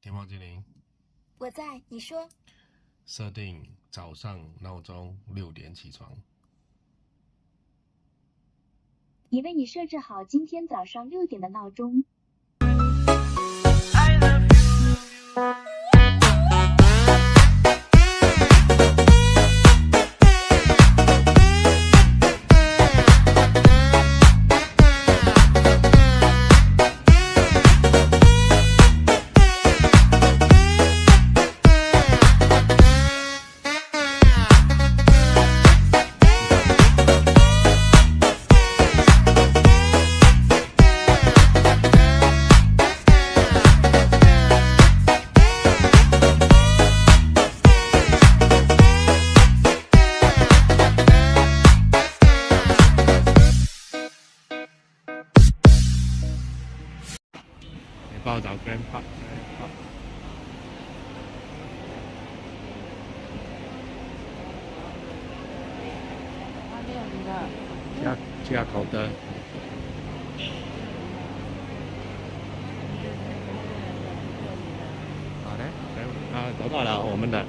天猫精灵，我在，你说。设定早上闹钟6点起床。已为你设置好今天早上6点的闹钟。帮我找 GrandPark。下口的。好的，找到了我们的。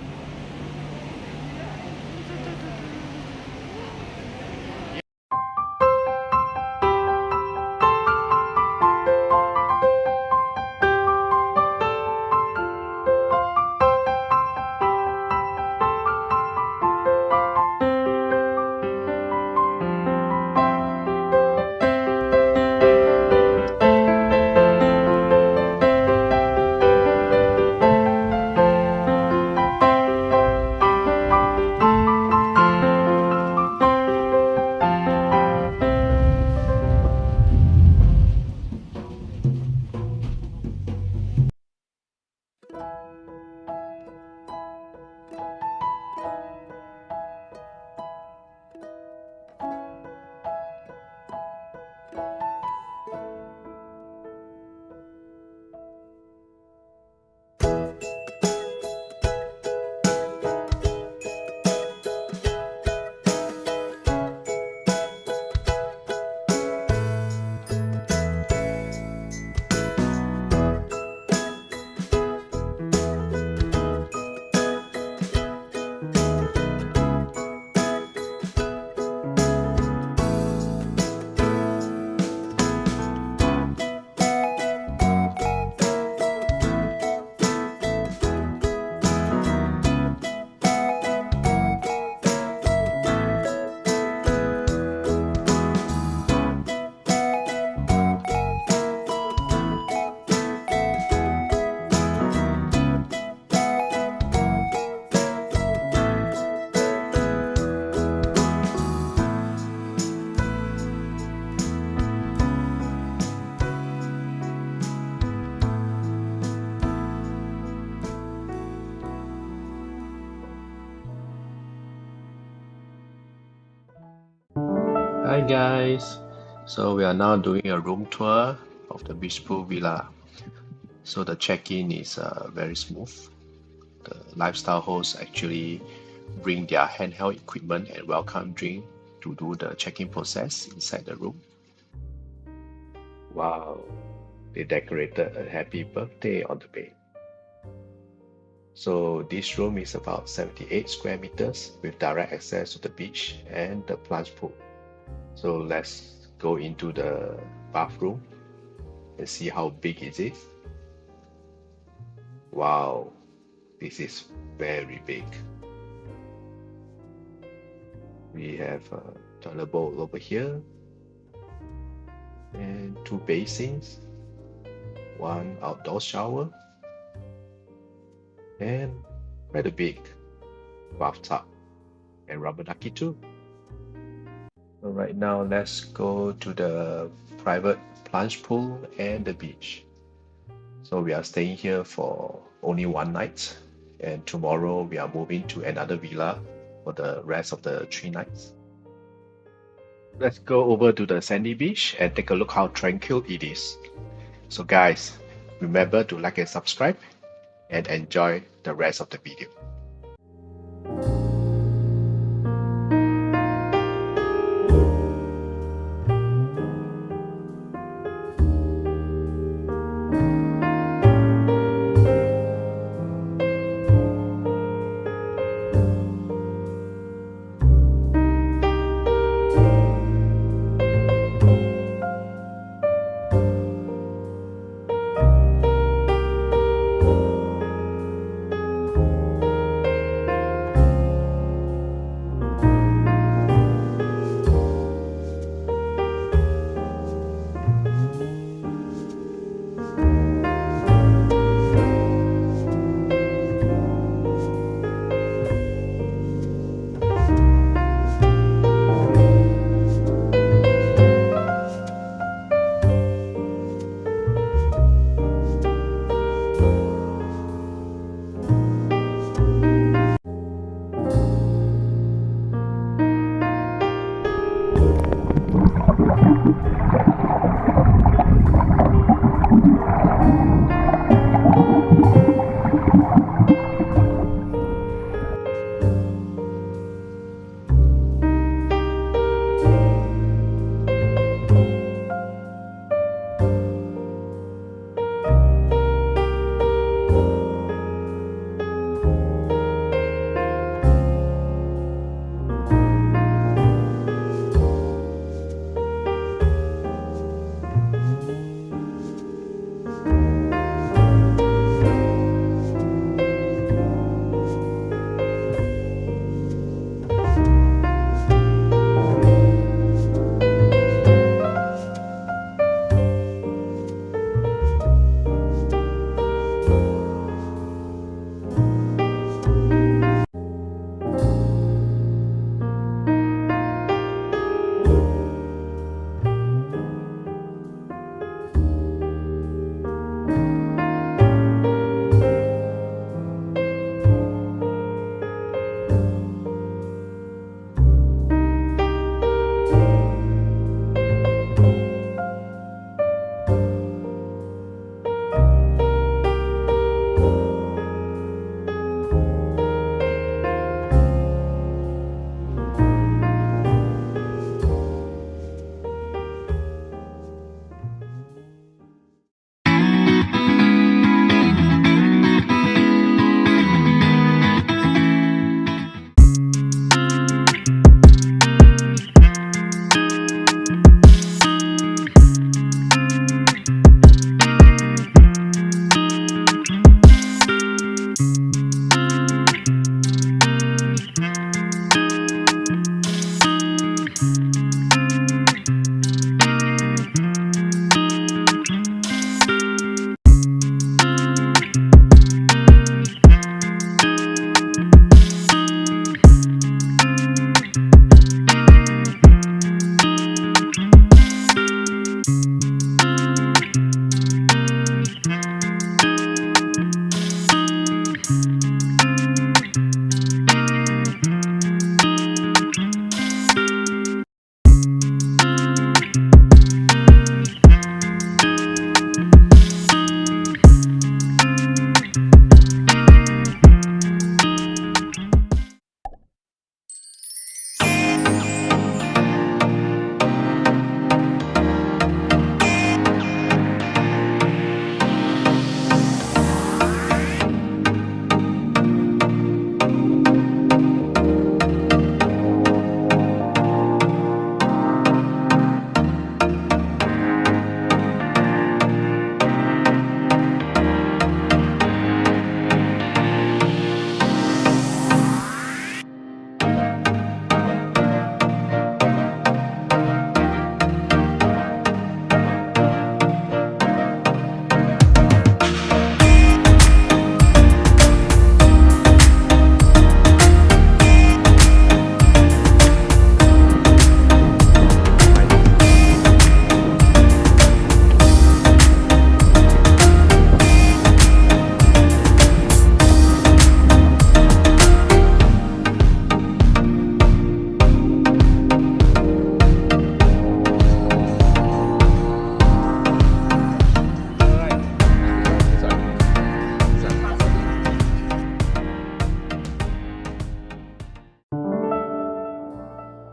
Hi guys, so we are now doing a room tour of the Beach Pool Villa. So the check-in is very smooth. The lifestyle hosts actually bring their handheld equipment and welcome drink to do the check-in process inside the room. Wow, they decorated a happy birthday on the bed. So this room is about 78 square meters with direct access to the beach and the plunge pool. So let's go into the bathroom and see how big is it. Wow, this is very big. We have a toilet bowl over here and 2 basins, 1 outdoor shower, and rather big bathtub and rubber ducky too. So right now let's go to the private plunge pool and the beach. So we are staying here for only 1 night, and tomorrow we are moving to another villa for the rest of the 3 nights. Let's go over to the sandy beach and take a look how tranquil it is. So guys, remember to like and subscribe and enjoy the rest of the video.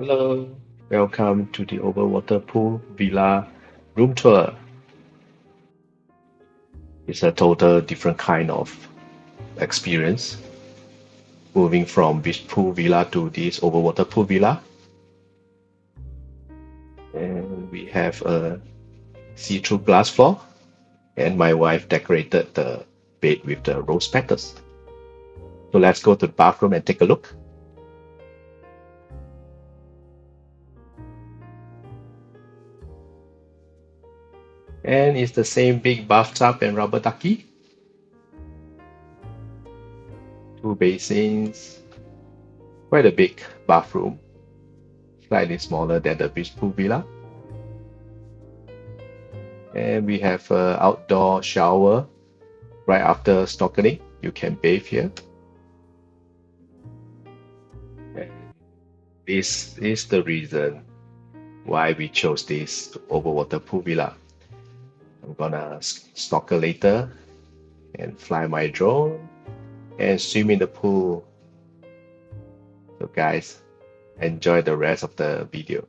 Hello, welcome to the Overwater Pool Villa room tour. It's a total different kind of experience moving from beach pool villa to this overwater pool villa. And we have a see-through glass floor, and my wife decorated the bed with the rose petals. So let's go to the bathroom and take a look. And it's the same big bathtub and rubber ducky. Two basins, quite a big bathroom, slightly smaller than the beach pool villa. And we have an outdoor shower right after snorkeling. You can bathe here. And this is the reason why we chose this overwater pool villa. I'm gonna snorkel later and fly my drone and swim in the pool. So guys, enjoy the rest of the video.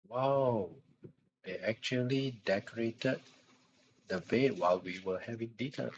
Wow, they actually decorated the bed while we were having dinner.